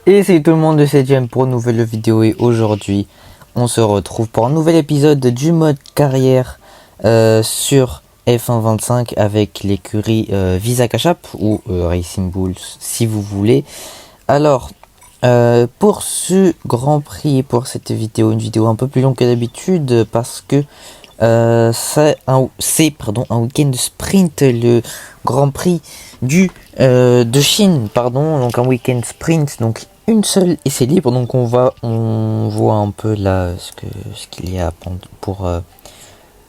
Et salut tout le monde, c'est Jem pour une nouvelle vidéo et aujourd'hui on se retrouve pour un nouvel épisode du mode carrière sur F1.25 avec l'écurie Visa Cash App ou Racing Bulls si vous voulez. Alors pour ce Grand Prix, pour cette vidéo, une vidéo un peu plus longue que d'habitude parce que c'est un week-end de sprint, le Grand Prix de Chine, donc un week-end sprint, donc une seule essai libre, donc on voit un peu là ce qu'il y a pour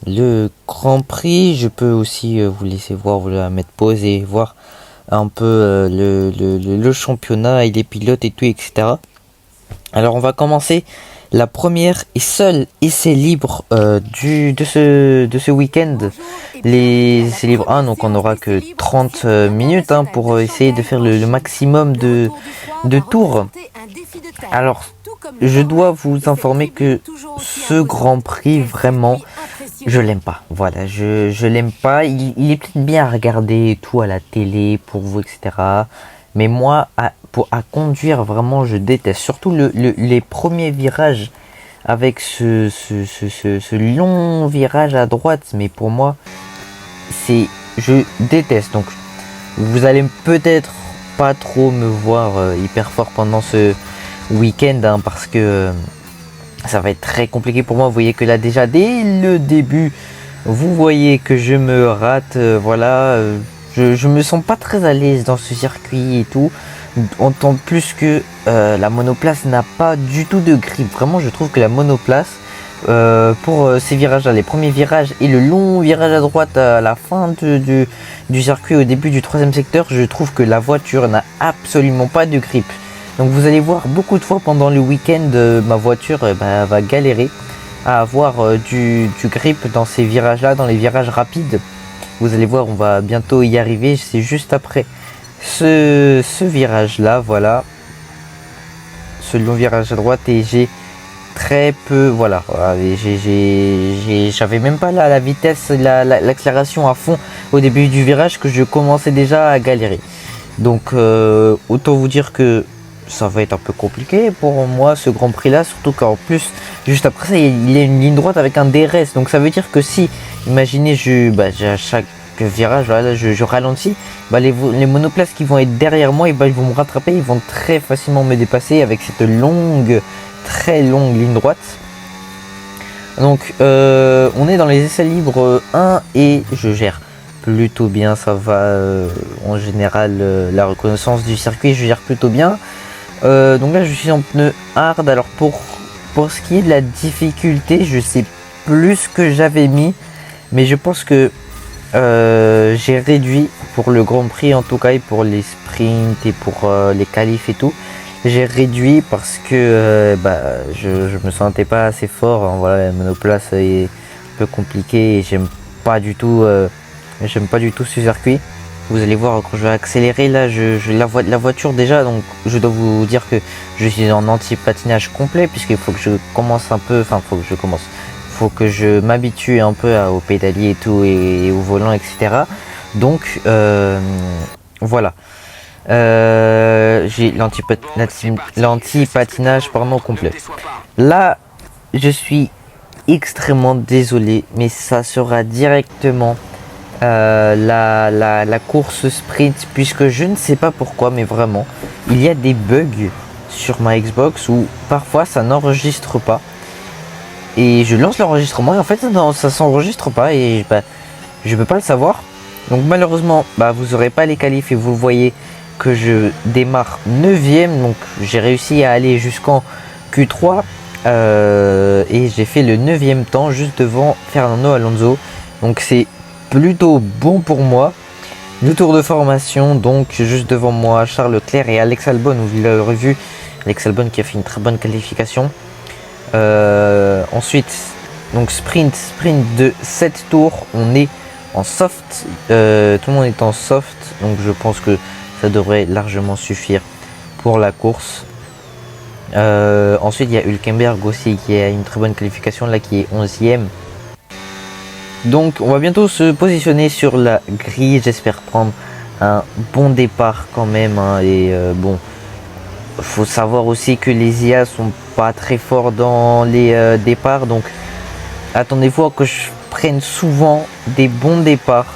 le Grand Prix. Je peux aussi vous laisser voir, vous la mettre pause et voir un peu le championnat et les pilotes et tout, etc. Alors on va commencer la première et seule essai libre de ce week-end. Les essais libres 1, donc on n'aura que 30 minutes pour essayer de faire le maximum de tours. Alors je dois vous informer que ce Grand Prix, vraiment, je l'aime pas. Voilà, je l'aime pas. Il est peut-être bien à regarder et tout à la télé pour vous, etc. Mais moi, à conduire, vraiment, je déteste. Surtout les premiers virages avec ce long virage à droite. Mais pour moi, je déteste. Donc, vous allez peut-être pas trop me voir hyper fort pendant ce week-end, parce que ça va être très compliqué pour moi. Vous voyez que là, déjà, dès le début, vous voyez que je me rate. Je me sens pas très à l'aise dans ce circuit et tout. Autant plus que la monoplace n'a pas du tout de grip. Vraiment, je trouve que la monoplace, pour ces virages-là, les premiers virages et le long virage à droite à la fin du circuit, au début du troisième secteur, je trouve que la voiture n'a absolument pas de grip. Donc vous allez voir beaucoup de fois pendant le week-end, ma voiture va galérer à avoir du grip dans ces virages-là, dans les virages rapides. Vous allez voir, on va bientôt y arriver. C'est juste après ce virage-là, voilà. Ce long virage à droite et j'ai très peu, j'avais même pas la vitesse, l'accélération à fond au début du virage que je commençais déjà à galérer. Donc autant vous dire que ça va être un peu compliqué pour moi ce Grand Prix là, surtout qu'en plus juste après ça il y a une ligne droite avec un DRS, donc ça veut dire que si, imaginez, à chaque virage je ralentis, les monoplaces qui vont être derrière moi, ils vont me rattraper, ils vont très facilement me dépasser avec cette très longue ligne droite. Donc on est dans les essais libres 1 et je gère plutôt bien, ça va, en général la reconnaissance du circuit, je gère plutôt bien. Donc là je suis en pneu hard. Alors pour ce qui est de la difficulté, je sais plus ce que j'avais mis, mais je pense que j'ai réduit pour le Grand Prix en tout cas, et pour les sprints et pour les qualifs et tout. J'ai réduit parce que je me sentais pas assez fort, voilà, la monoplace est un peu compliquée et j'aime pas du tout ce circuit. Vous allez voir quand je vais accélérer là, la voiture déjà, donc je dois vous dire que je suis en anti-patinage complet, puisqu'il faut que je commence un peu, faut que je m'habitue un peu au pédalier et tout, et au volant, etc. Donc voilà, j'ai l'anti-patinage complet. Là je suis extrêmement désolé, mais ça sera directement la course sprint, puisque je ne sais pas pourquoi, mais vraiment il y a des bugs sur ma Xbox où parfois ça n'enregistre pas et je lance l'enregistrement et en fait ça s'enregistre pas et je peux pas le savoir. Donc malheureusement vous aurez pas les qualifs et vous voyez que je démarre 9ème, donc j'ai réussi à aller jusqu'en Q3 et j'ai fait le 9ème temps juste devant Fernando Alonso, donc c'est plutôt bon pour moi. Le tour de formation, donc juste devant moi Charles Leclerc et Alex Albon, vous l'avez vu, Alex Albon qui a fait une très bonne qualification. Ensuite donc sprint de 7 tours, on est en soft, tout le monde est en soft, donc je pense que ça devrait largement suffire pour la course. Ensuite il y a Hülkenberg aussi qui a une très bonne qualification là, qui est 11ème. Donc on va bientôt se positionner sur la grille, j'espère prendre un bon départ quand même, et bon, faut savoir aussi que les IA sont pas très forts dans les départs, donc attendez-vous à que je prenne souvent des bons départs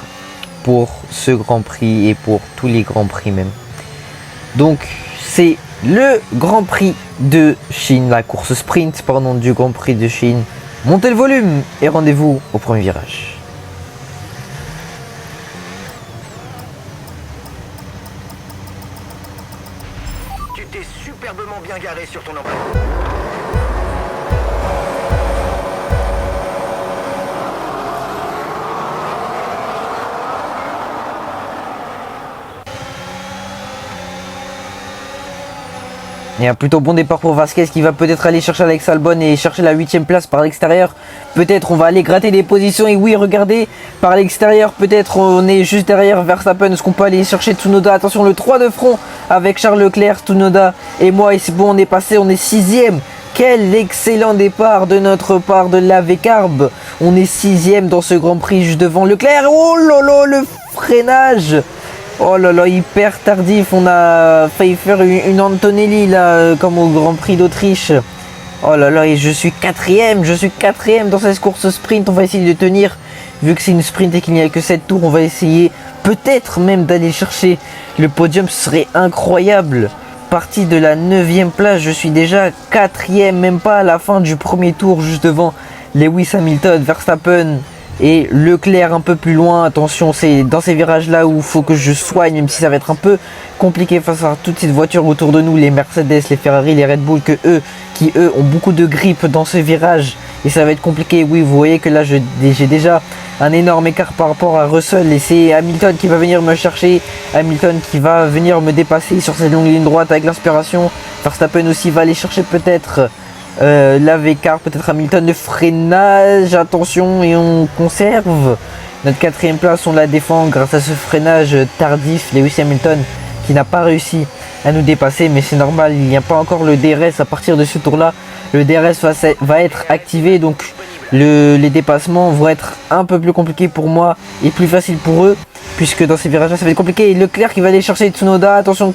pour ce Grand Prix et pour tous les Grands Prix même. Donc c'est le Grand Prix de Chine, la course sprint pardon du Grand Prix de Chine. Montez le volume et rendez-vous au premier virage. Tu t'es superbement bien garé sur ton emploi. Et un plutôt bon départ pour Vasquez qui va peut-être aller chercher Alex Albon et chercher la 8ème place par l'extérieur. Peut-être on va aller gratter des positions. Et oui, regardez, par l'extérieur, peut-être on est juste derrière Verstappen. Est-ce qu'on peut aller chercher Tsunoda? Attention, le 3 de front avec Charles Leclerc, Tsunoda et moi. Et c'est bon, on est passé, on est 6ème. Quel excellent départ de notre part de l'AV Carb. On est 6ème dans ce Grand Prix juste devant Leclerc. Oh là là, le freinage! Oh là là, hyper tardif, on a failli faire une Antonelli là, comme au Grand Prix d'Autriche. Oh là là, et je suis quatrième dans cette course sprint. On va essayer de tenir, vu que c'est une sprint et qu'il n'y a que 7 tours, on va essayer peut-être même d'aller chercher le podium, ce serait incroyable. Parti de la 9ème place, je suis déjà 4ème, même pas à la fin du premier tour, juste devant Lewis Hamilton, Verstappen et Leclerc un peu plus loin. Attention, c'est dans ces virages là où il faut que je soigne, même si ça va être un peu compliqué face à toutes ces voitures autour de nous, les Mercedes, les Ferrari, les Red Bull, qui eux ont beaucoup de grippe dans ce virage et ça va être compliqué. Oui, vous voyez que là j'ai déjà un énorme écart par rapport à Russell et c'est Hamilton qui va venir me chercher, Hamilton qui va venir me dépasser sur cette longue ligne droite avec l'inspiration. Verstappen aussi va aller chercher peut-être l'AV Carb, peut-être Hamilton, de freinage, attention, et on conserve notre 4ème place, on la défend grâce à ce freinage tardif. Lewis Hamilton qui n'a pas réussi à nous dépasser, mais c'est normal, il n'y a pas encore le DRS à partir de ce tour là. Le DRS va être activé, donc les dépassements vont être un peu plus compliqués pour moi et plus faciles pour eux, puisque dans ces virages là ça va être compliqué. Et Leclerc qui va aller chercher Tsunoda, attention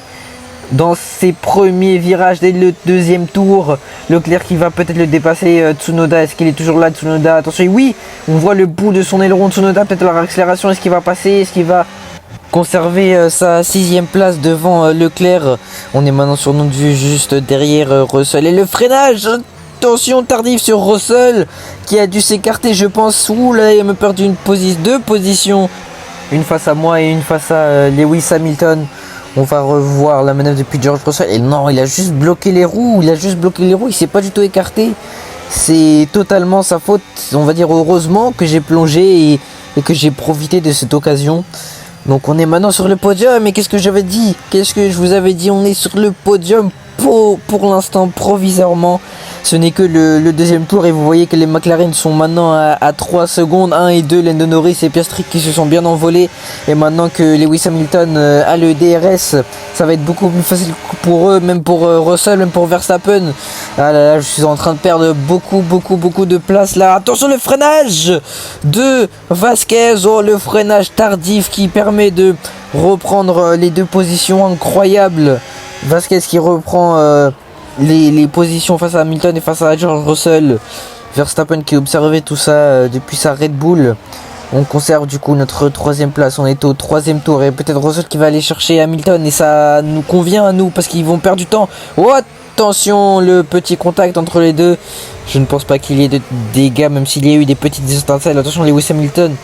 dans ses premiers virages dès le 2e tour. Leclerc qui va peut-être le dépasser. Tsunoda, est-ce qu'il est toujours là, Tsunoda? Attention, oui, on voit le bout de son aileron. Tsunoda, peut-être la réaccélération, est-ce qu'il va passer? Est-ce qu'il va conserver sa 6ème place devant Leclerc? On est maintenant sur notre vue juste derrière Russell. Et le freinage, attention, tardif sur Russell qui a dû s'écarter, je pense. Ouh là, il m'a perdu deux positions, une face à moi et une face à Lewis Hamilton. On va revoir la manœuvre depuis George Russell. Et non, il a juste bloqué les roues. Il s'est pas du tout écarté. C'est totalement sa faute. On va dire heureusement que j'ai plongé et que j'ai profité de cette occasion. Donc on est maintenant sur le podium. Mais qu'est-ce que j'avais dit? Qu'est-ce que je vous avais dit? On est sur le podium pour l'instant, provisoirement. Ce n'est que le 2e tour et vous voyez que les McLaren sont maintenant à 3 secondes, 1 et 2, Lando Norris et Piastri qui se sont bien envolés. Et maintenant que Lewis Hamilton a le DRS, ça va être beaucoup plus facile pour eux, même pour Russell, même pour Verstappen. Ah là là, je suis en train de perdre beaucoup de place là. Attention, le freinage de Vasquez, oh le freinage tardif qui permet de reprendre les 2 positions, incroyable. Vasquez qui reprend les positions face à Hamilton et face à George Russell. Verstappen qui observait tout ça depuis sa Red Bull. On conserve du coup notre 3ème place. On est au 3e tour et peut-être Russell qui va aller chercher Hamilton et ça nous convient à nous parce qu'ils vont perdre du temps. Oh, attention, le petit contact entre les deux. Je ne pense pas qu'il y ait de dégâts, même s'il y a eu des petites étincelles. Attention, Lewis Hamilton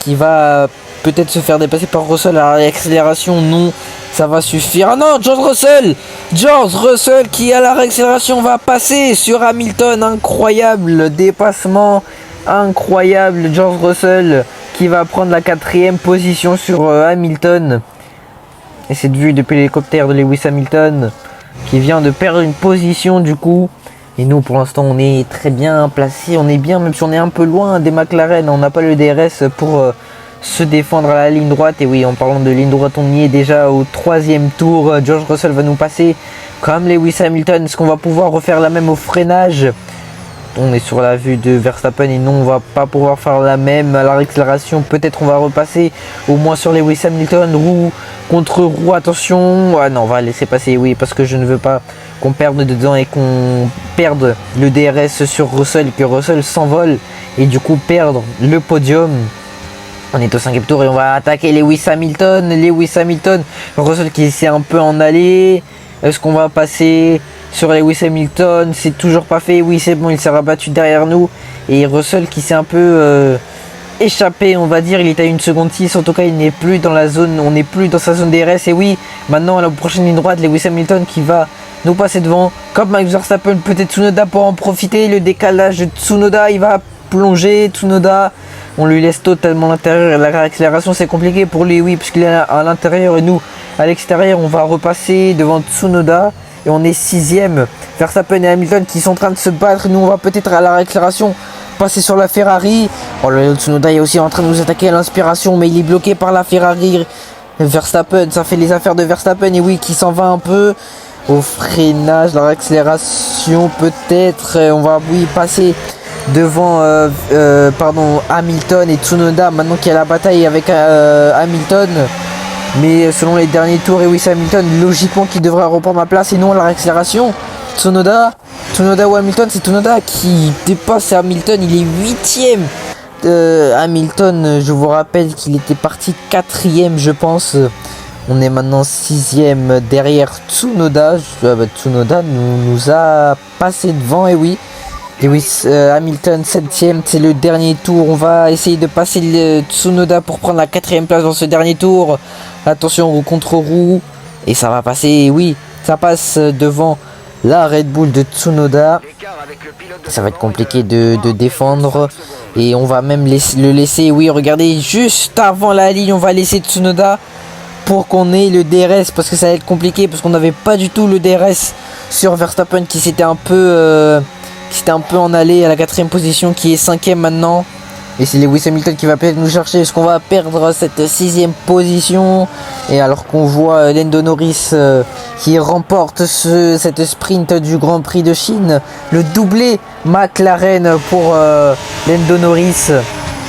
qui va peut-être se faire dépasser par Russell à l'accélération. Non, ça va suffire. Ah non, George Russell qui à la réaccélération va passer sur Hamilton. Incroyable dépassement, incroyable. George Russell qui va prendre la 4ème position sur Hamilton. Et cette vue depuis l'hélicoptère de Lewis Hamilton qui vient de perdre une position du coup. Et nous pour l'instant on est très bien placé, on est bien, même si on est un peu loin des McLaren, on n'a pas le DRS pour se défendre à la ligne droite. Et oui, en parlant de ligne droite, on y est déjà au 3e tour. George Russell va nous passer comme Lewis Hamilton. Est-ce qu'on va pouvoir refaire la même au freinage? On est sur la vue de Verstappen et non, on va pas pouvoir faire la même à la réaccélération. Peut-être on va repasser au moins sur Lewis Hamilton, roue contre roue, attention. Ah non, on va laisser passer, oui, parce que je ne veux pas qu'on perde dedans et qu'on perde le DRS sur Russell, que Russell s'envole et du coup perdre le podium. On est au 5e tour et on va attaquer Lewis Hamilton. Russell qui s'est un peu en allée. Est-ce qu'on va passer sur Lewis Hamilton? C'est toujours pas fait. Oui, c'est bon, il s'est rabattu derrière nous. Et Russell qui s'est un peu échappé, on va dire. Il était à 1 seconde 6. En tout cas, il n'est plus dans la zone. On n'est plus dans sa zone DRS. Et oui, maintenant à la prochaine ligne droite, Lewis Hamilton qui va nous passer devant. Comme Max Verstappen, peut-être Tsunoda pour en profiter. Le décalage de Tsunoda, il va plonger. Tsunoda, on lui laisse totalement l'intérieur. La réaccélération, c'est compliqué pour lui, oui, parce qu'il est à l'intérieur et nous, à l'extérieur. On va repasser devant Tsunoda. Et on est 6e. Verstappen et Hamilton qui sont en train de se battre. Nous, on va peut-être à la réaccélération passer sur la Ferrari. Oh, le Tsunoda est aussi en train de nous attaquer à l'inspiration, mais il est bloqué par la Ferrari. Verstappen, ça fait les affaires de Verstappen. Et oui, qui s'en va un peu au freinage, la réaccélération peut-être. On va, oui, passer devant Hamilton et Tsunoda. Maintenant qu'il y a la bataille avec Hamilton. Mais selon les derniers tours, Lewis Hamilton, logiquement, qui devrait reprendre ma place et non la réaccélération. Tsunoda ou Hamilton, c'est Tsunoda qui dépasse Hamilton, il est 8e. Hamilton, je vous rappelle qu'il était parti 4e, je pense. On est maintenant 6e derrière Tsunoda. Tsunoda nous a passé devant, et oui. Lewis Hamilton 7e, c'est le dernier tour. On va essayer de passer le Tsunoda pour prendre la 4e place dans ce dernier tour. Attention, roue contre roue. Et ça va passer, oui, ça passe devant la Red Bull de Tsunoda. Ça va être compliqué de défendre. Et on va même le laisser, oui, regardez, juste avant la ligne, on va laisser Tsunoda pour qu'on ait le DRS. Parce que ça va être compliqué, parce qu'on n'avait pas du tout le DRS sur Verstappen qui s'était un peu en allée à la 4e position, qui est 5e maintenant. Et c'est Lewis Hamilton qui va peut-être nous chercher. Est-ce qu'on va perdre cette 6e position? Et alors qu'on voit Lando Norris qui remporte cette sprint du Grand Prix de Chine. Le doublé McLaren pour Lando Norris.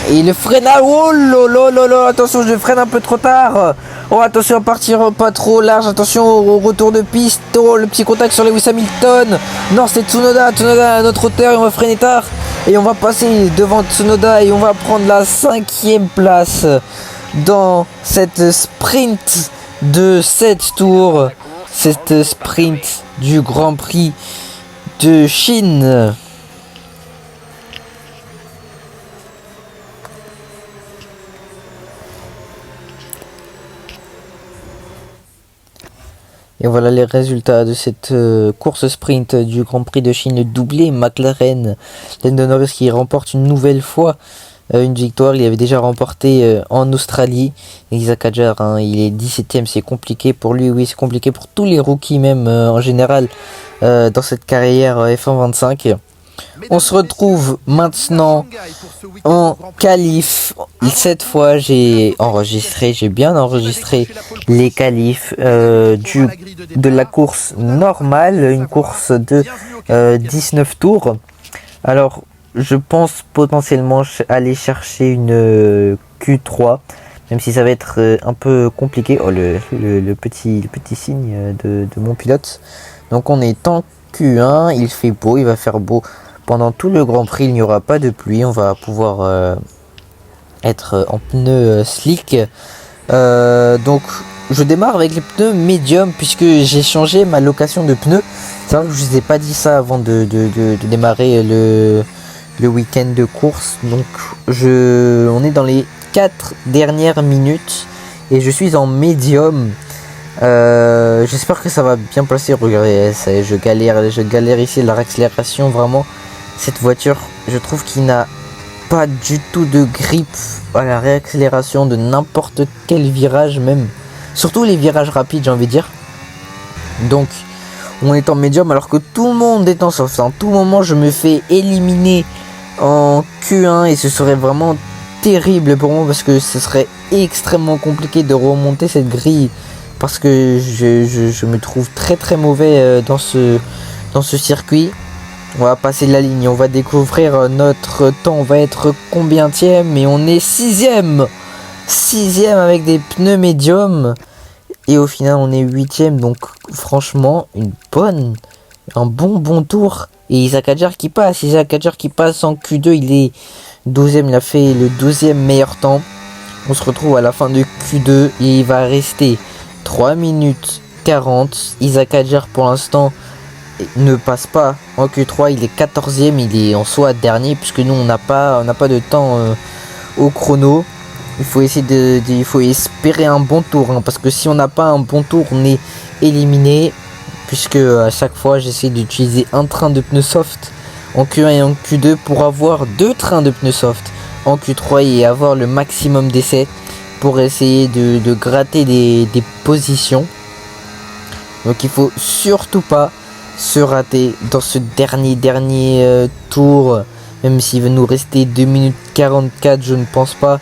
Et le freinage. Oh là, attention, je freine un peu trop tard. Oh, attention à partir pas trop large. Attention au retour de piste. Oh, le petit contact sur Lewis Hamilton. Non, c'est Tsunoda à notre hauteur. Et on va freiner tard. Et on va passer devant Tsunoda. Et on va prendre la 5e place dans cette sprint de 7 tours. Cette sprint du Grand Prix de Chine. Et voilà les résultats de cette course sprint du Grand Prix de Chine, le doublé McLaren. Lando Norris qui remporte une nouvelle fois une victoire. Il avait déjà remporté en Australie. Isaac Hadjar, il est 17ème, c'est compliqué pour lui. Oui, c'est compliqué pour tous les rookies même en général dans cette carrière F1 25. On se retrouve maintenant en qualif. Cette fois j'ai bien enregistré les qualifs de la course normale, une course de 19 tours. Alors je pense potentiellement aller chercher une Q3, même si ça va être un peu compliqué. Oh, le petit signe de mon pilote. Donc on est en Q1, il fait beau, il va faire beau pendant tout le Grand Prix, il n'y aura pas de pluie, on va pouvoir être en pneus slick. Donc je démarre avec les pneus médium puisque j'ai changé ma location de pneus. C'est vrai que je vous ai pas dit ça avant de démarrer le week-end de course. Donc on est dans les 4 dernières minutes et je suis en médium. J'espère que ça va bien passer. Regardez, je galère ici, la réaccélération, vraiment. Cette voiture, je trouve qu'il n'a pas du tout de grip à la réaccélération de n'importe quel virage, même. Surtout les virages rapides, j'ai envie de dire. Donc, on est en médium alors que tout le monde est en soft. En tout moment, je me fais éliminer en Q1 et ce serait vraiment terrible pour moi parce que ce serait extrêmement compliqué de remonter cette grille. Parce que je me trouve très mauvais dans ce circuit. On va passer la ligne, on va découvrir notre temps, on va être combientième, et on est 6ème avec des pneus médiums. Et au final on est 8ème, donc franchement une bonne un bon tour. Et Isaac Hadjar qui passe. Isaac Hadjar qui passe en Q2. Il est 12ème. Il a fait le 12e meilleur temps. On se retrouve à la fin de Q2. Et il va rester 3 minutes 40. Isaac Hadjar pour l'instant ne passe pas en Q3. Il est 14ème. Il est en soi dernier. Puisque nous on n'a pas de temps au chrono. Il faut essayer il faut espérer un bon tour. Hein, parce que si on n'a pas un bon tour, on est éliminé. Puisque à chaque fois j'essaie d'utiliser un train de pneus soft en Q1 et en Q2 pour avoir 2 trains de pneus soft en Q3 et avoir le maximum d'essais pour essayer de gratter des positions. Donc il faut surtout pas se rater dans ce dernier tour. Même s'il va nous rester 2 minutes 44, je ne pense pas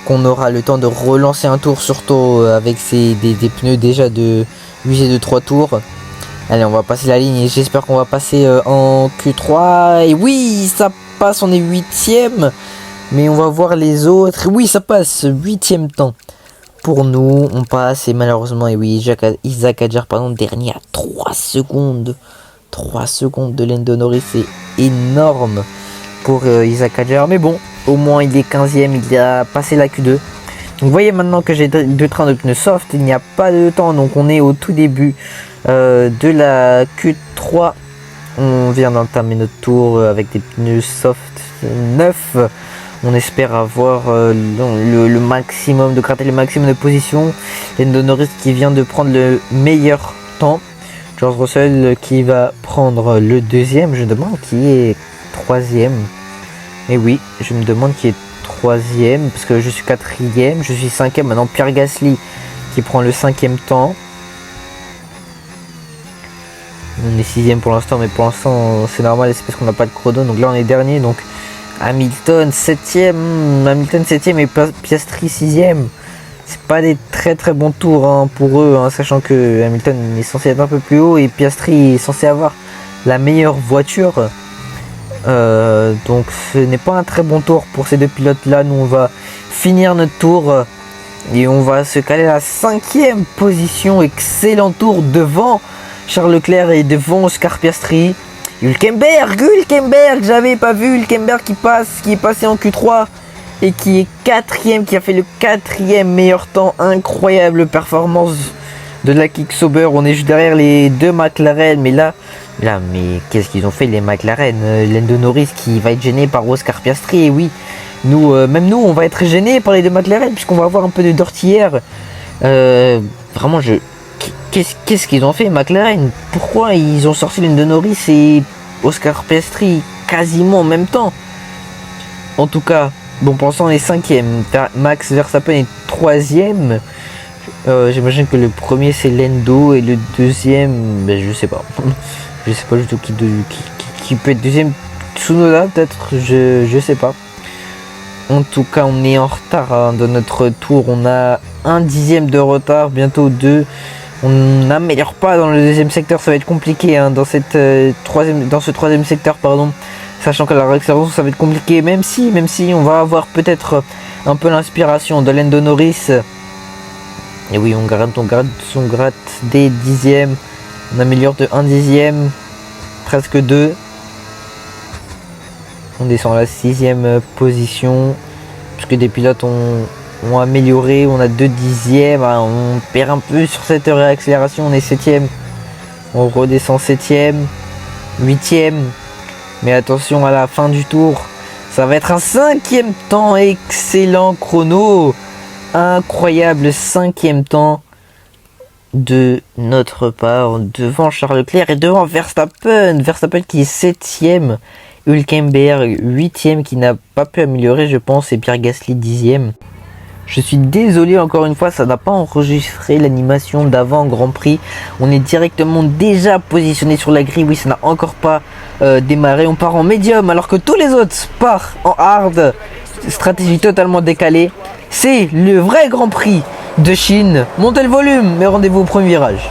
qu'on aura le temps de relancer un tour, surtout avec des pneus déjà usés de 3 tours. Allez, on va passer la ligne et j'espère qu'on va passer en Q3. Et oui, ça passe, on est 8ème. Mais on va voir les autres. Oui, ça passe, 8ème temps. Pour nous, on passe et malheureusement, et oui, Isaac Hadjar, dernier à 3 secondes. 3 secondes de Lando Norris, c'est énorme pour Isaac Hadjar. Mais bon, au moins il est 15ème, il a passé la Q2. Donc vous voyez maintenant que j'ai 2 trains de pneus soft, il n'y a pas de temps, donc on est au tout début de la Q3. On vient d'entamer notre tour avec des pneus soft neufs. On espère avoir le maximum, de gratter le maximum de positions. Lando Norris qui vient de prendre le meilleur temps. George Russell qui va prendre le 2ème. Je me demande qui est 3ème. Et oui, je me demande qui est 3ème parce que je suis 4ème, je suis 5ème. Maintenant Pierre Gasly qui prend le 5ème temps. On est 6ème pour l'instant, mais pour l'instant c'est normal, c'est parce qu'on n'a pas de chrono. Donc là on est dernier, donc Hamilton 7ème, et Piastri 6ème. C'est pas des très bons tours hein, pour eux, hein, sachant que Hamilton est censé être un peu plus haut et Piastri est censé avoir la meilleure voiture. Donc ce n'est pas un très bon tour pour ces deux pilotes là. Nous on va finir notre tour et on va se caler à la 5ème position. Excellent tour devant Charles Leclerc et devant Oscar Piastri. Hülkenberg, j'avais pas vu Hülkenberg qui est passé en Q3 et qui est 4ème, qui a fait le 4ème meilleur temps. Incroyable performance de la Kick Sauber. On est juste derrière les 2 McLaren, mais là, mais qu'est-ce qu'ils ont fait les McLaren? Lando Norris qui va être gêné par Oscar Piastri. Et oui, même nous, on va être gêné par les 2 McLaren puisqu'on va avoir un peu de dortière. Vraiment, qu'est-ce qu'ils ont fait McLaren? Pourquoi ils ont sorti Lando Norris et Oscar Piastri quasiment en même temps? En tout cas, bon, pour l'instant on est 5ème. Max Verstappen est 3ème. J'imagine que le premier c'est Lando et le deuxième, je sais pas. Je sais pas du tout qui peut être deuxième. Tsunoda peut-être, je sais pas. En tout cas on est en retard hein, dans notre tour. On a 1 dixième de retard, bientôt 2. On n'améliore pas dans le deuxième secteur, ça va être compliqué hein, dans ce troisième secteur pardon. Sachant que la réaccélération ça va être compliqué, même si on va avoir peut-être un peu l'inspiration de Lando Norris. Et oui, on gratte des dixièmes, on améliore de 1 dixième, presque 2. On descend à la 6ème position, puisque des pilotes ont amélioré, on a 2 dixièmes, on perd un peu sur cette réaccélération, on est 7ème, on redescend 7ème, 8ème. Mais attention à la fin du tour, ça va être un 5ème temps, excellent chrono, incroyable 5ème temps de notre part devant Charles Leclerc et devant Verstappen qui est 7ème, Hülkenberg 8ème qui n'a pas pu améliorer je pense et Pierre Gasly 10ème. Je suis désolé encore une fois, ça n'a pas enregistré l'animation d'avant Grand Prix. On est directement déjà positionné sur la grille. Oui, ça n'a encore pas démarré. On part en médium alors que tous les autres partent en hard. Stratégie totalement décalée. C'est le vrai Grand Prix de Chine. Montez le volume, mais rendez-vous au premier virage.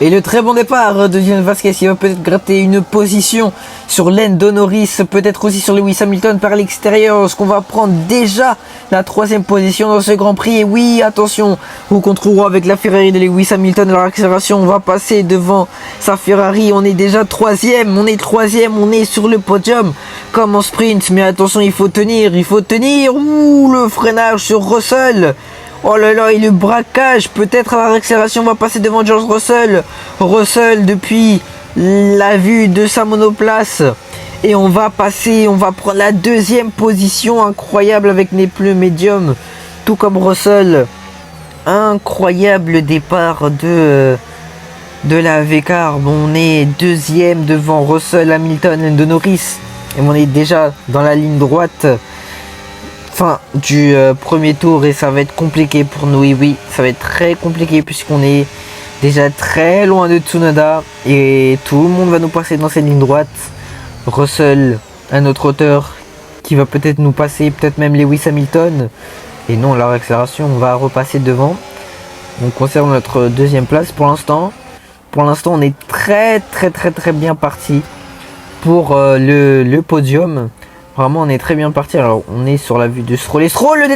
Et le très bon départ de Dylan Vasquez, il va peut-être gratter une position sur Lando Norris, peut-être aussi sur Lewis Hamilton par l'extérieur, ce qu'on va prendre déjà la 3e position dans ce Grand Prix. Et oui, attention, au contre-roi avec la Ferrari de Lewis Hamilton, à l'accélération, on va passer devant sa Ferrari, on est déjà 3e, on est sur le podium, comme en sprint, mais attention, il faut tenir, ouh, le freinage sur Russell. Oh là là, et le braquage, peut-être à l'accélération, on va passer devant George Russell. Russell depuis la vue de sa monoplace. Et on va prendre la 2e position, incroyable avec les pneus médiums, tout comme Russell. Incroyable départ de la V-Car. Bon, on est 2e devant Russell, Hamilton, Lando Norris. Et on est déjà dans la ligne droite. Fin du premier tour et ça va être compliqué pour nous. Oui, ça va être très compliqué puisqu'on est déjà très loin de Tsunoda et tout le monde va nous passer dans cette ligne droite. Russell, un autre auteur qui va peut-être nous passer, peut-être même Lewis Hamilton. Et non, la réaccélération, on va repasser devant. On conserve notre 2e place pour l'instant. Pour l'instant, on est très bien parti pour le podium. Vraiment, on est très bien parti. Alors, on est sur la vue de Stroll. Et Stroll, le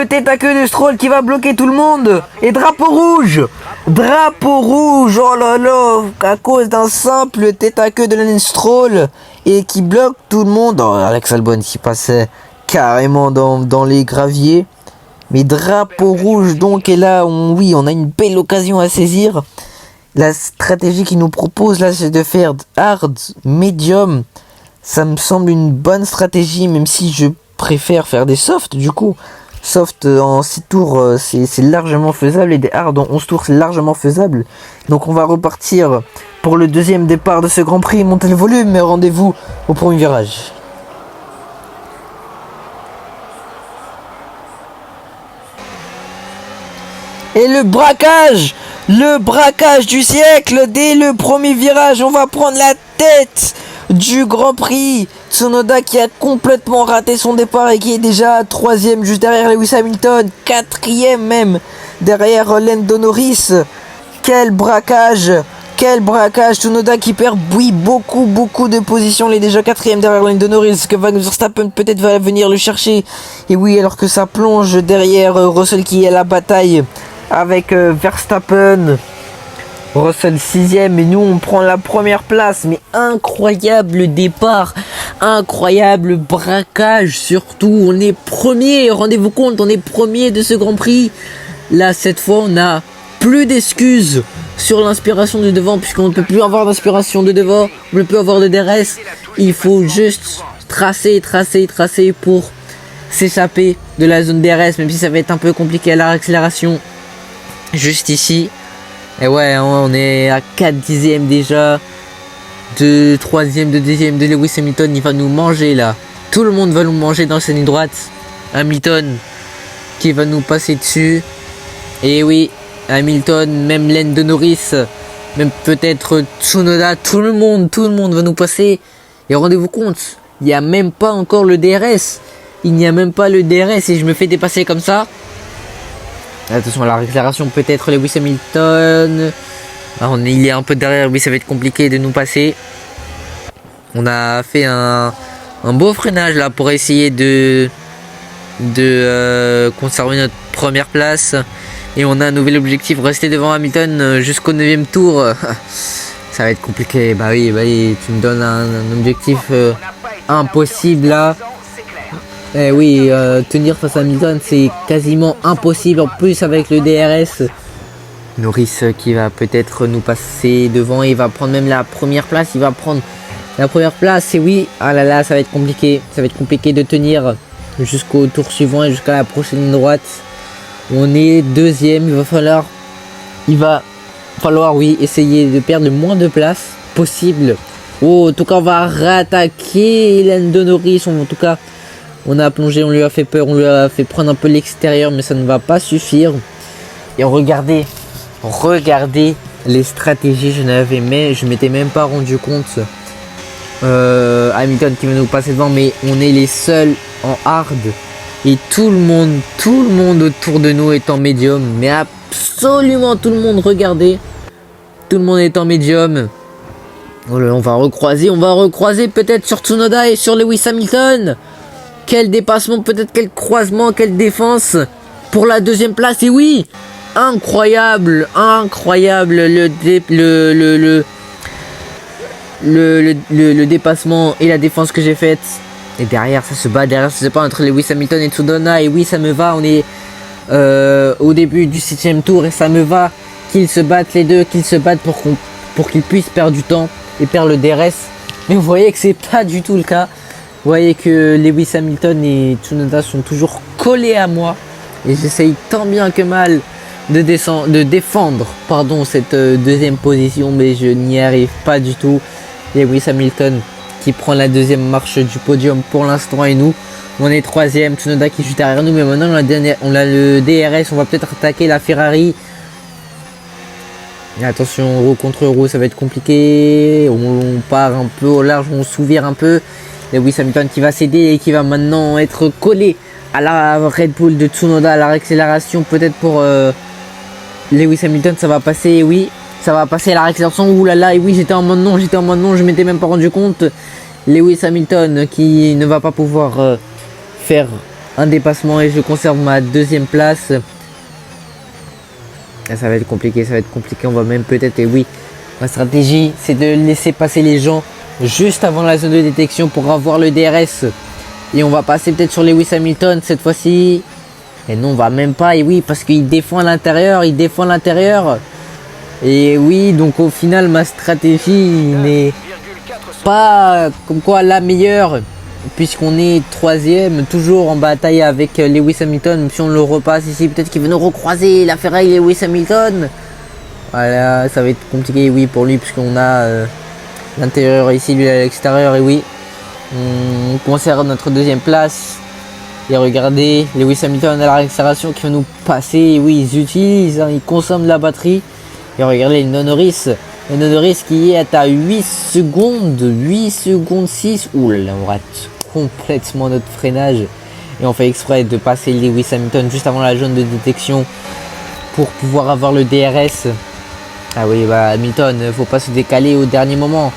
tête à queue de Stroll qui va bloquer tout le monde. Et drapeau rouge, oh là là, à cause d'un simple tête à queue de Lance Stroll et qui bloque tout le monde. Oh, Alex Albon qui passait carrément dans les graviers. Mais drapeau rouge donc. Et là, on a une belle occasion à saisir. La stratégie qu'il nous propose là, c'est de faire hard, medium. Ça me semble une bonne stratégie, même si je préfère faire des softs. Du coup, soft en 6 tours, c'est largement faisable. Et des hard en 11 tours, c'est largement faisable. Donc on va repartir pour le 2e départ de ce Grand Prix. Montez le volume et rendez-vous au premier virage. Et le braquage du siècle dès le premier virage. On va prendre la tête du Grand Prix. Tsunoda qui a complètement raté son départ et qui est déjà 3e juste derrière Lewis Hamilton, 4e même derrière Lando Norris. Quel braquage, Tsunoda qui perd beaucoup de positions. Il est déjà 4e derrière Lando Norris. Que Max Verstappen peut-être va venir le chercher. Et oui, alors que ça plonge derrière Russell qui est à la bataille avec Verstappen. Russell 6e et nous on prend la première place. Mais incroyable départ, incroyable braquage surtout. On est premier, rendez-vous compte, on est premier de ce Grand Prix. Là cette fois on a plus d'excuses sur l'inspiration de devant, puisqu'on ne peut plus avoir d'inspiration de devant, on ne peut plus avoir de DRS. Il faut juste tracer pour s'échapper de la zone DRS, même si ça va être un peu compliqué à la accélération. Juste ici. Et ouais, on est à 4 dixièmes déjà. De 3e, de 2e de Lewis Hamilton. Il va nous manger là. Tout le monde va nous manger dans cette ligne droite. Hamilton qui va nous passer dessus. Et oui, Hamilton, même Lando Norris, même peut-être Tsunoda, tout le monde va nous passer. Et rendez-vous compte, il n'y a même pas encore le DRS. Il n'y a même pas le DRS et je me fais dépasser comme ça. Attention à la récupération, peut-être Lewis Hamilton. Il est un peu derrière, oui, ça va être compliqué de nous passer. On a fait un beau freinage là pour essayer de conserver notre première place. Et on a un nouvel objectif, rester devant Hamilton jusqu'au 9e tour. Ça va être compliqué. Bah oui, tu me donnes un objectif impossible là. Eh oui, tenir face à Hamilton c'est quasiment impossible, en plus avec le DRS. Norris qui va peut-être nous passer devant, il va prendre même la première place, et oui, ah là là, ça va être compliqué de tenir jusqu'au tour suivant et jusqu'à la prochaine ligne droite. On est 2e, il va falloir oui, essayer de perdre le moins de place possible. Oh, en tout cas on va réattaquer Lando Norris, en tout cas on a plongé, on lui a fait peur, on lui a fait prendre un peu l'extérieur, mais ça ne va pas suffire. Et regardez les stratégies, je m'étais même pas rendu compte. Hamilton qui va nous passer devant, mais on est les seuls en hard. Et tout le monde autour de nous est en médium. Mais absolument tout le monde, regardez. tout le monde est en médium. Voilà, on va recroiser peut-être sur Tsunoda et sur Lewis Hamilton. Quel dépassement, peut-être quel croisement, quelle défense pour la deuxième place. Et oui, incroyable le dépassement et la défense que j'ai faite. Et derrière ça se bat entre Lewis Hamilton et Tsunoda. Et oui, ça me va, on est au début du 7ème tour et ça me va qu'ils se battent les deux, qu'ils se battent pour qu'ils puissent perdre du temps et perdre le DRS. Mais vous voyez que c'est pas du tout le cas. Vous voyez que Lewis Hamilton et Tsunoda sont toujours collés à moi. Et j'essaye tant bien que mal de défendre cette deuxième position, mais je n'y arrive pas du tout. Lewis Hamilton qui prend la deuxième marche du podium pour l'instant et nous on est troisième. Tsunoda qui est juste derrière nous, mais maintenant on a le DRS, on va peut-être attaquer la Ferrari. Et attention, roue contre roue, ça va être compliqué. On part un peu au large, on s'ouvre un peu. Lewis Hamilton qui va céder et qui va maintenant être collé à la Red Bull de Tsunoda, à la réaccélération peut-être pour Lewis Hamilton. Ça va passer, oui, ça va passer à la réaccélération. Ouh là là, et oui, j'étais en mode non, je m'étais même pas rendu compte. Lewis Hamilton qui ne va pas pouvoir faire un dépassement et je conserve ma deuxième place. Ça va être compliqué, on va même peut-être, et oui, ma stratégie c'est de laisser passer les gens juste avant la zone de détection pour avoir le DRS. Et on va passer peut-être sur Lewis Hamilton cette fois-ci. Et non, on va même pas, et oui, parce qu'il défend à l'intérieur, Et oui, donc au final ma stratégie n'est pas comme quoi la meilleure, puisqu'on est troisième, toujours en bataille avec Lewis Hamilton. Même si on le repasse ici, peut-être qu'il va nous recroiser la Ferrari Lewis Hamilton. Voilà, ça va être compliqué, oui, pour lui, puisqu'on a l'intérieur ici, lui à l'extérieur. Et oui, on conserve notre deuxième place. Et regardez, Lewis Hamilton à la réaccélération qui va nous passer. Et oui, ils utilisent, ils consomment de la batterie. Et regardez le Norris. Le Norris qui est à 8 secondes 6. Ouh là là, on rate complètement notre freinage. Et on fait exprès de passer Lewis Hamilton juste avant la zone de détection pour pouvoir avoir le DRS. Ah oui, bah Hamilton, faut pas se décaler au dernier moment.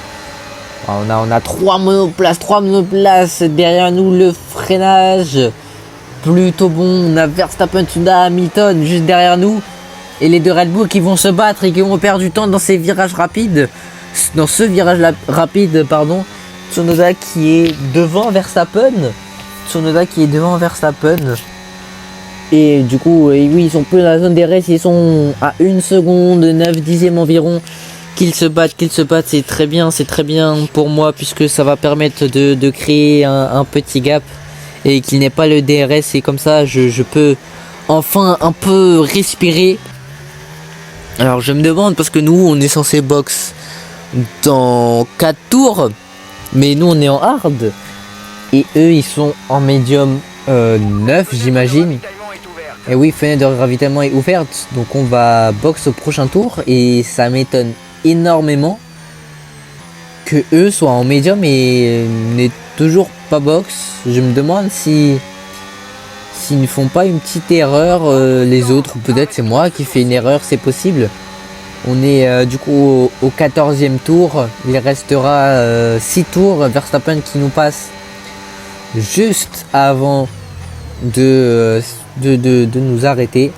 On a 3 monoplaces derrière nous, le freinage plutôt bon. On a Verstappen, Tsunoda, Hamilton juste derrière nous. Et les deux Red Bull qui vont se battre et qui vont perdre du temps dans ces virages rapides. Dans ce virage rapide, pardon. Tsunoda qui est devant Verstappen. Et du coup, oui, ils sont plus dans la zone des restes. Ils sont à 1 seconde, 9 dixièmes environ. Qu'ils se battent, c'est très bien pour moi, puisque ça va permettre de créer un petit gap. Et qu'il n'ait pas le DRS. Et comme ça, je peux enfin un peu respirer. Alors je me demande, parce que nous on est censé box dans 4 tours, mais nous on est en hard et eux ils sont en médium 9 j'imagine. Et oui, fenêtre de ravitaillement est ouverte, donc on va box au prochain tour. Et ça m'étonne énormément que eux soient en médium et n'est toujours pas box. Je me demande s'ils ne font pas une petite erreur, les autres, ou peut-être c'est moi qui fais une erreur, c'est possible. On est du coup au 14e tour, il restera 6 tours. Verstappen qui nous passe juste avant de nous arrêter.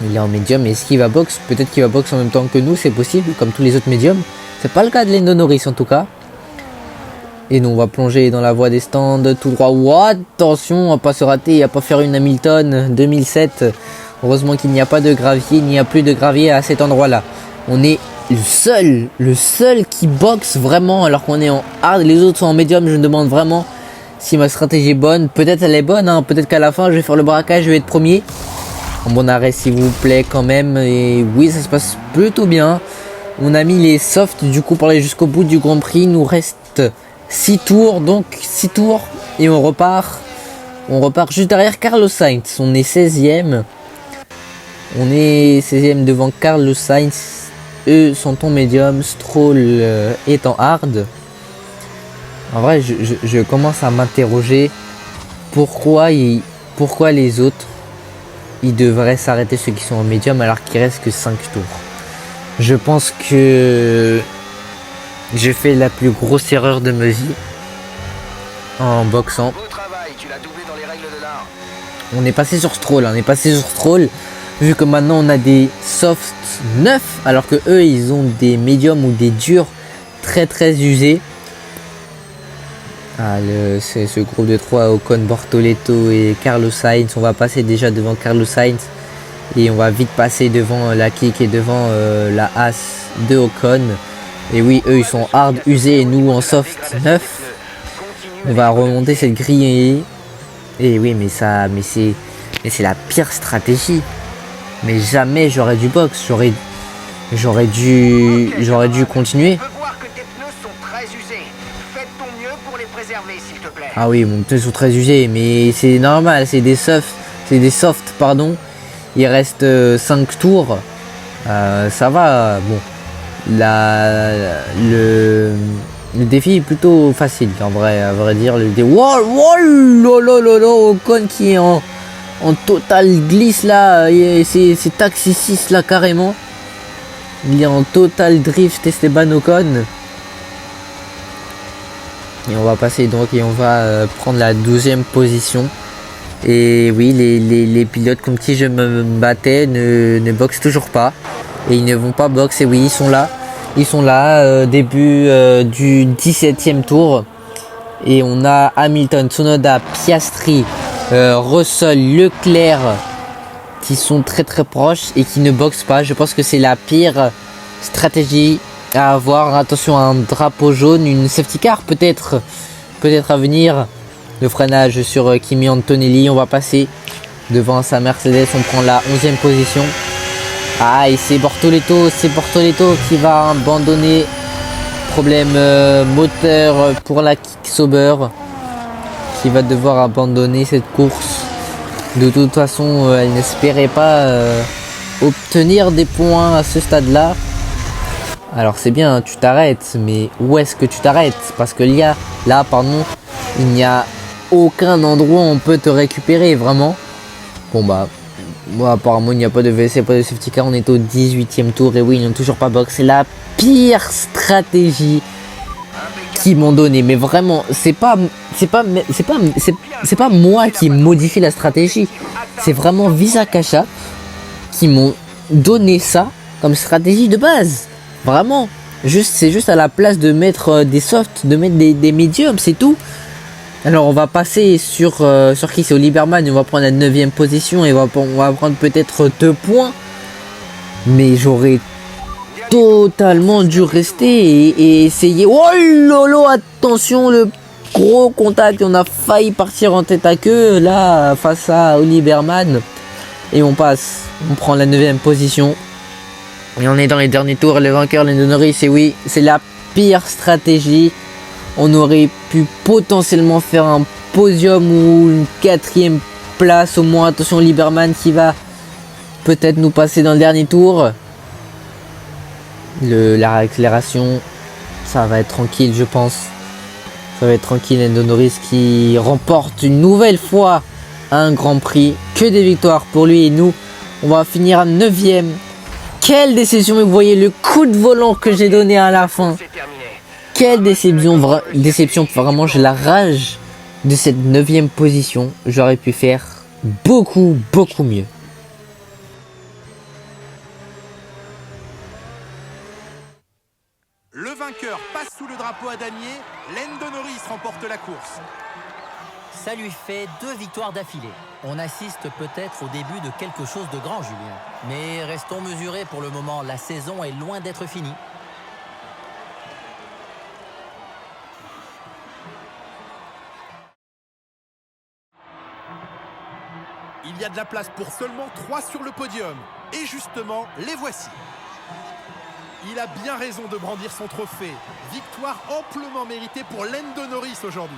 Il est en médium, est-ce qu'il va box? Peut-être qu'il va box en même temps que nous, c'est possible, comme tous les autres médiums. C'est pas le cas de Lando Norris en tout cas. Et nous on va plonger dans la voie des stands tout droit. Ouah, attention, on va pas se rater, à pas faire une Hamilton 2007. Heureusement qu'il n'y a pas de gravier, il n'y a plus de gravier à cet endroit là. On est le seul qui boxe vraiment, alors qu'on est en hard. Les autres sont en médium. Je me demande vraiment si ma stratégie est bonne. Peut-être elle est bonne, hein. Peut-être qu'à la fin je vais faire le braquage, je vais être premier. En bon arrêt s'il vous plaît quand même. Et oui, ça se passe plutôt bien. On a mis les softs du coup pour aller jusqu'au bout du Grand Prix. Il nous reste 6 tours, donc 6 tours et on repart juste derrière Carlos Sainz. On est 16e devant Carlos Sainz. Eux sont en médium, Stroll est en hard. En vrai je commence à m'interroger pourquoi les autres ils devraient s'arrêter, ceux qui sont en médium, alors qu'il reste que 5 tours. Je pense que j'ai fait la plus grosse erreur de ma vie en boxant. Beau travail, tu l'as doublé dans les règles de l'art. On est passé sur Stroll, vu que maintenant on a des softs neufs, alors que eux ils ont des médiums ou des durs très usés. Ah, c'est ce groupe de 3, Ocon, Bortoleto et Carlos Sainz. On va passer déjà devant Carlos Sainz et on va vite passer devant la Kick et devant la As de Ocon. Et oui, eux ils sont hard usés et nous en soft neuf. On va remonter cette grille. Et oui, mais c'est la pire stratégie. Mais jamais j'aurais dû box. J'aurais dû continuer. Je peux voir que tes pneus sont très usés. Fais de ton mieux pour les préserver, s'il te plaît. Ah oui, mon pneus sont très usés, mais c'est normal, c'est des softs, pardon. Il reste 5 tours. Ça va, bon. Le défi est plutôt facile, en vrai, à vrai dire. Ocon qui est en total glisse là. C'est Taxi 6 là, carrément. Il est en total drift, Esteban Ocon. Et on va passer donc et on va prendre la 12e position. Et oui, les pilotes contre qui je me battais ne boxent toujours pas. Et ils ne vont pas boxer. Oui, ils sont là. Ils sont là, début du 17e tour. Et on a Hamilton, Tsunoda, Piastri, Russell, Leclerc qui sont très proches et qui ne boxent pas. Je pense que c'est la pire stratégie à avoir. Attention à un drapeau jaune, une safety car peut-être à venir. Le freinage sur Kimi Antonelli. On va passer devant sa Mercedes. On prend la 11e position. Ah, et c'est Bortoleto qui va abandonner. Problème moteur pour la Kick Sauber qui va devoir abandonner cette course. De toute façon, elle n'espérait pas obtenir des points à ce stade-là. Alors c'est bien, tu t'arrêtes, mais où est-ce que tu t'arrêtes? Parce que il n'y a aucun endroit où on peut te récupérer, vraiment. Bon bah, moi apparemment il n'y a pas de WC, pas de safety car, on est au 18e tour et oui, ils n'ont toujours pas box. C'est la pire stratégie qu'ils m'ont donné, mais vraiment, c'est pas moi qui modifie la stratégie, c'est vraiment Visa-Cacha qui m'ont donné ça comme stratégie de base. Vraiment, c'est juste à la place de mettre des softs, de mettre des médiums, c'est tout. Alors on va passer sur qui? C'est Oliverman. On va prendre la 9e position et on va prendre peut-être 2 points. Mais j'aurais totalement dû rester et essayer. Oh lolo, attention, le gros contact. On a failli partir en tête à queue là face à Oliverman. Et on passe. On prend la 9e position. Et on est dans les derniers tours. Le vainqueur, Lando Norris. Et oui, c'est la pire stratégie. On aurait pu potentiellement faire un podium ou une 4e place au moins. Attention, Lieberman qui va peut-être nous passer dans le dernier tour. La réaccélération, ça va être tranquille, je pense. Ça va être tranquille. Lando Norris qui remporte une nouvelle fois un Grand Prix. Que des victoires pour lui et nous. On va finir à 9e. Quelle décision, mais vous voyez le coup de volant que j'ai donné à la fin. Quelle déception, vraiment j'ai la rage de cette 9e position. J'aurais pu faire beaucoup mieux. Le vainqueur passe sous le drapeau à damier. Lando Norris remporte la course. Ça lui fait 2 victoires d'affilée. On assiste peut-être au début de quelque chose de grand, Julien. Mais restons mesurés pour le moment. La saison est loin d'être finie. Il y a de la place pour seulement 3 sur le podium. Et justement, les voici. Il a bien raison de brandir son trophée. Victoire amplement méritée pour Lando Norris aujourd'hui.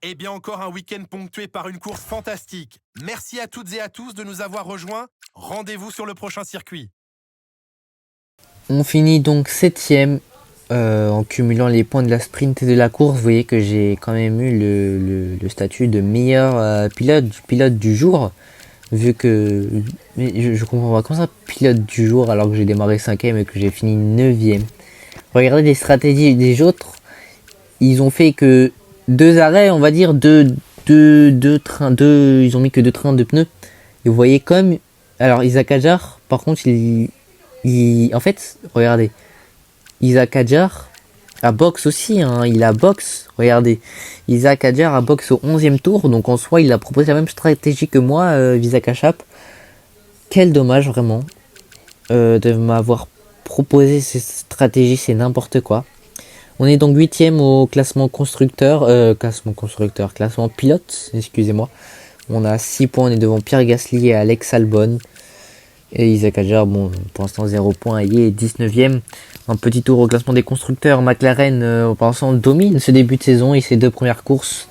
Et bien encore un week-end ponctué par une course fantastique. Merci à toutes et à tous de nous avoir rejoints. Rendez-vous sur le prochain circuit. On finit donc 7ème en cumulant les points de la sprint et de la course. Vous voyez que j'ai quand même eu le statut de meilleur pilote du jour. Vu que... Mais je comprends pas, comment ça pilote du jour alors que j'ai démarré 5ème et que j'ai fini 9ème. Regardez les stratégies des autres. Ils ont fait que 2 arrêts, on va dire, ils ont mis que 2 trains de pneus. Et vous voyez comme... Alors Isaac Hadjar, par contre, en fait, regardez. Isaac Hadjar a box aussi, hein, il a box. Regardez. Isaac Hadjar a box au 11e tour. Donc en soi, il a proposé la même stratégie que moi, Visa Kachap. Quel dommage, vraiment. De m'avoir proposé cette stratégie, c'est n'importe quoi. On est donc 8ème au classement classement pilote, excusez-moi. On a 6 points, on est devant Pierre Gasly et Alex Albon. Et Isaac Hadjar, bon, pour l'instant 0 points, il est 19ème. Un petit tour au classement des constructeurs. McLaren, pour l'instant, domine ce début de saison et ses 2 premières courses.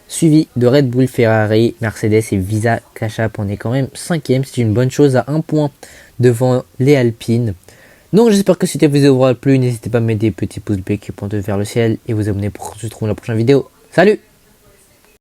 Suivi de Red Bull, Ferrari, Mercedes et Visa Kachap. On est quand même 5ème, c'est une bonne chose, à 1 point devant les Alpines. Donc j'espère que cette vidéo vous aura plu, n'hésitez pas à mettre des petits pouces bleus qui pointent vers le ciel et vous abonner pour se retrouver dans la prochaine vidéo. Salut!